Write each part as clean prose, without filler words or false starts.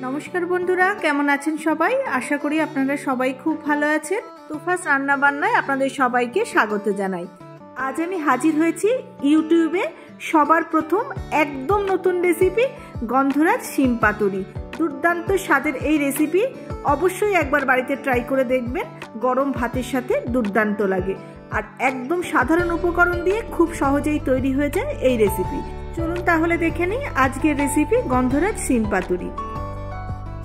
নমস্কার বন্ধুরা, কেমন আছেন সবাই? আশা করি আপনারা সবাই খুব ভালো আছেন। তুফাস রান্না বান্নায় আপনাদের সবাইকে স্বাগত জানাই। আজ আমি হাজির হয়েছি ইউটিউবে সবার প্রথম একদম নতুন রেসিপি গন্ধরাজ শিম পাতুরি। দুর্দান্ত স্বাদের এই রেসিপি অবশ্যই একবার বাড়িতে ট্রাই করে দেখবেন। গরম ভাতের সাথে দুর্দান্ত লাগে আর একদম সাধারণ উপকরণ দিয়ে খুব সহজেই তৈরি হয়ে যায় এই রেসিপি। চলুন তাহলে দেখে নিই আজকের রেসিপি গন্ধরাজ শিম পাতুরি।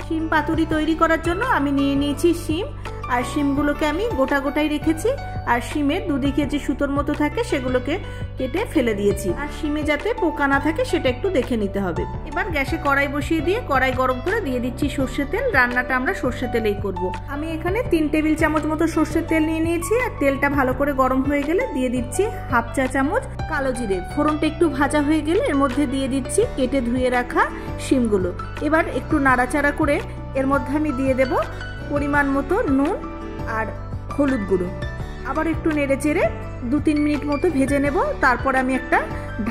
শিম পাতুরি তৈরি করার জন্য আমি নিয়ে নিয়েছি শিম, আর শিমগুলোকে আমি গোটা গোটাই রেখেছি। আর শিমের দুদিকে যে সুতোর মতো থাকে সেগুলোকে কেটে ফেলে দিয়েছি। আর শিমে যাতে পোকা না থাকে সেটা একটু দেখে নিতে হবে। এবার গ্যাসে কড়াই বসিয়ে দিয়ে কড়াই গরম করে দিয়ে দিচ্ছি সর্ষের তেল। রান্নাটা আমরা সর্ষের তেলেই করব। আমি এখানে 3 টেবিল চামচ মতো সর্ষের তেল নিয়ে নিয়েছি। আর তেলটা ভালো করে গরম হয়ে গেলে দিয়ে দিচ্ছি হাফ চা চামচ কালো জিরে। ফোড়নটা একটু ভাজা হয়ে গেলে এর মধ্যে দিয়ে দিচ্ছি কেটে ধুয়ে রাখা শিমগুলো। এবার একটু নাড়াচাড়া করে এর মধ্যে আমি দিয়ে দেব পরিমাণ মতো নুন আর হলুদ গুঁড়ো। আবার একটু নেড়ে চেড়ে 2-3 মিনিট মতো ভেজে নেব। তারপর আমি একটা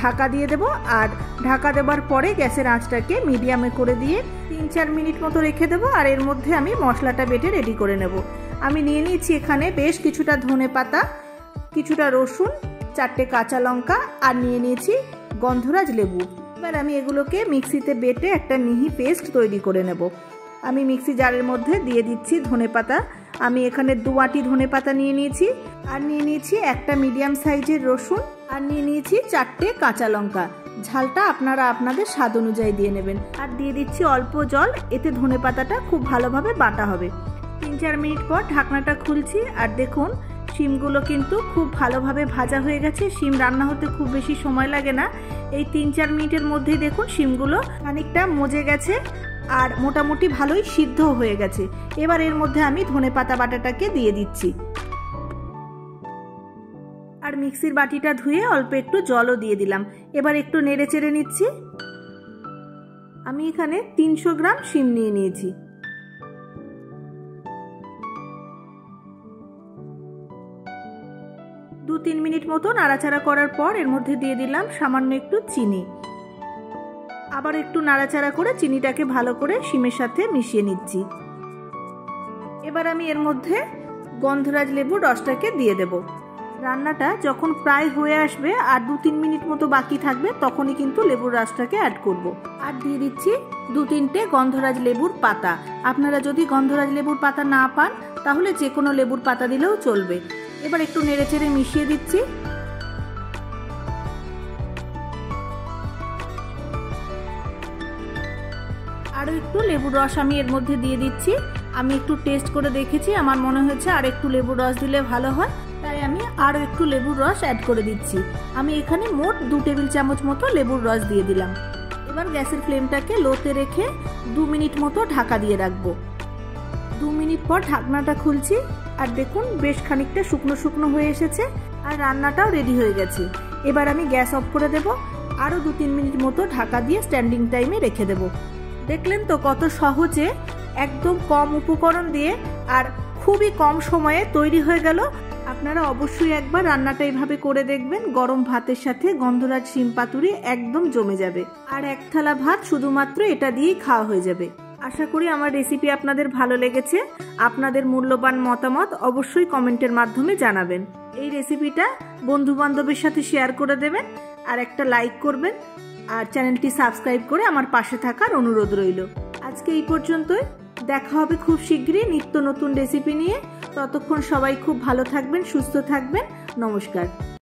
ঢাকা দিয়ে দেব। আর ঢাকা দেওয়ার পরে গ্যাসের আঁচটাকে মিডিয়ামে করে দিয়ে 3-4 মিনিট মতো রেখে দেবো। আর এর মধ্যে আমি মশলাটা বেটে রেডি করে নেব। আমি নিয়ে নিয়েছি এখানে বেশ কিছুটা ধনেপাতা, কিছুটা রসুন, 4টে কাঁচা লঙ্কা আর নিয়ে নিয়েছি গন্ধরাজ লেবু। এবার আমি এগুলোকে মিক্সিতে বেটে একটা মিহি পেস্ট তৈরি করে নেব। আমি মিক্সি জারের মধ্যে দিয়ে দিচ্ছি ধনেপাতা। আমি এখানে 2 আঁটি ধনেপাতা নিয়ে নিয়েছি। আর নিয়ে নিয়েছি একটা মিডিয়াম সাইজের রসুন। আর নিয়ে নিয়েছি 4টে কাঁচা লঙ্কা। ঝালটা আপনারা আপনাদের স্বাদ অনুযায়ী দিয়ে নেবেন। আর দিয়ে দিচ্ছি অল্প জল, এতে ধনেপাতাটা খুব ভালোভাবে বাটা হবে। 3-4 মিনিট পর ঢাকনাটা খুলছি। আর দেখুন শিমগুলো কিন্তু খুব ভালোভাবে ভাজা হয়ে গেছে। শিম রান্না হতে খুব বেশি সময় লাগে না। এই 3-4 মিনিটের মধ্যেই দেখুন শিমগুলো খানিকটা মজে গেছে আর মোটামুটি ভালোই সিদ্ধ হয়ে গেছে। এবার এর মধ্যে আমি ধনেপাতা বাটাটাকে দিয়ে দিচ্ছি। আর মিক্সির বাটিটা ধুয়ে অল্প একটু জলও দিয়ে দিলাম। এবার একটু নেড়ে চেড়ে নিচ্ছি। আমি এখানে 300 গ্রাম শিম নিয়ে নিয়েছি। দু 3 মিনিট মতো নাড়াচাড়া করার পর এর মধ্যে দিয়ে দিলাম সামান্য একটু চিনি। আবার একটু নাড়াচাড়া করে চিনিটাকে ভালো করে শিমের সাথে মিশিয়ে নিচ্ছি। এবার আমি এর মধ্যে গন্ধরাজ লেবুর রসটাকে দিয়ে দেব। রান্নাটা যখন প্রায় হয়ে আসবে আর 2-3 মিনিট মতো বাকি থাকবে তখনই কিন্তু লেবুর রসটাকে অ্যাড করব। আর দিয়ে দিচ্ছি 2-3টে গন্ধরাজ লেবুর পাতা। আপনারা যদি গন্ধরাজ লেবুর পাতা না পান তাহলে যে কোনো লেবুর পাতা দিলেও চলবে। এবার একটু নেড়ে চেড়ে মিশিয়ে দিচ্ছি। আরও একটু লেবুর রস আমি এর মধ্যে দিয়ে দিচ্ছি। আমি একটু টেস্ট করে দেখেছি, আমার মনে হয়েছে আর একটু লেবুর রস দিলে ভালো হয়, তাই আমি আরও একটু লেবুর রস অ্যাড করে দিচ্ছি। আমি এখানে মোট 2 টেবিল চামচ মতো লেবুর রস দিয়ে দিলাম। এবার গ্যাসের ফ্লেমটাকে লোতে রেখে 2 মিনিট মতো ঢাকা দিয়ে রাখবো। 2 মিনিট পর ঢাকনাটা খুলছি। আর দেখুন বেশ খানিকটা শুকনো শুকনো হয়ে এসেছে আর রান্নাটাও রেডি হয়ে গেছে। এবার আমি গ্যাস অফ করে দেব। আরও 2-3 মিনিট মতো ঢাকা দিয়ে স্ট্যান্ডিং টাইমে রেখে দেব। দেখলেন তো কত সহজে একদম কম উপকরণ দিয়ে আর খুবই কম সময়ে তৈরি হয়ে গেল। আপনারা অবশ্যই একবার রান্নাটা এইভাবে করে দেখবেন। গরম ভাতের সাথে গন্ধরাজ শিম পাতুরি একদম জমে যাবে। আর এক থালা ভাত শুধুমাত্র এটা দিয়েই খাওয়া হয়ে যাবে। আশা করি আমার রেসিপি আপনাদের ভালো লেগেছে। আপনাদের মূল্যবান মতামত অবশ্যই কমেন্টের মাধ্যমে জানাবেন। এই রেসিপিটা বন্ধু বান্ধবের সাথে শেয়ার করে দেবেন আর একটা লাইক করবেন। আর চ্যানেলটি সাবস্ক্রাইব করে আমার পাশে থাকার অনুরোধ রইল। আজকে এই পর্যন্তই। দেখা হবে খুব শীঘ্রই নিত্য নতুন রেসিপি নিয়ে। ততক্ষণ সবাই খুব ভালো থাকবেন, সুস্থ থাকবেন। নমস্কার।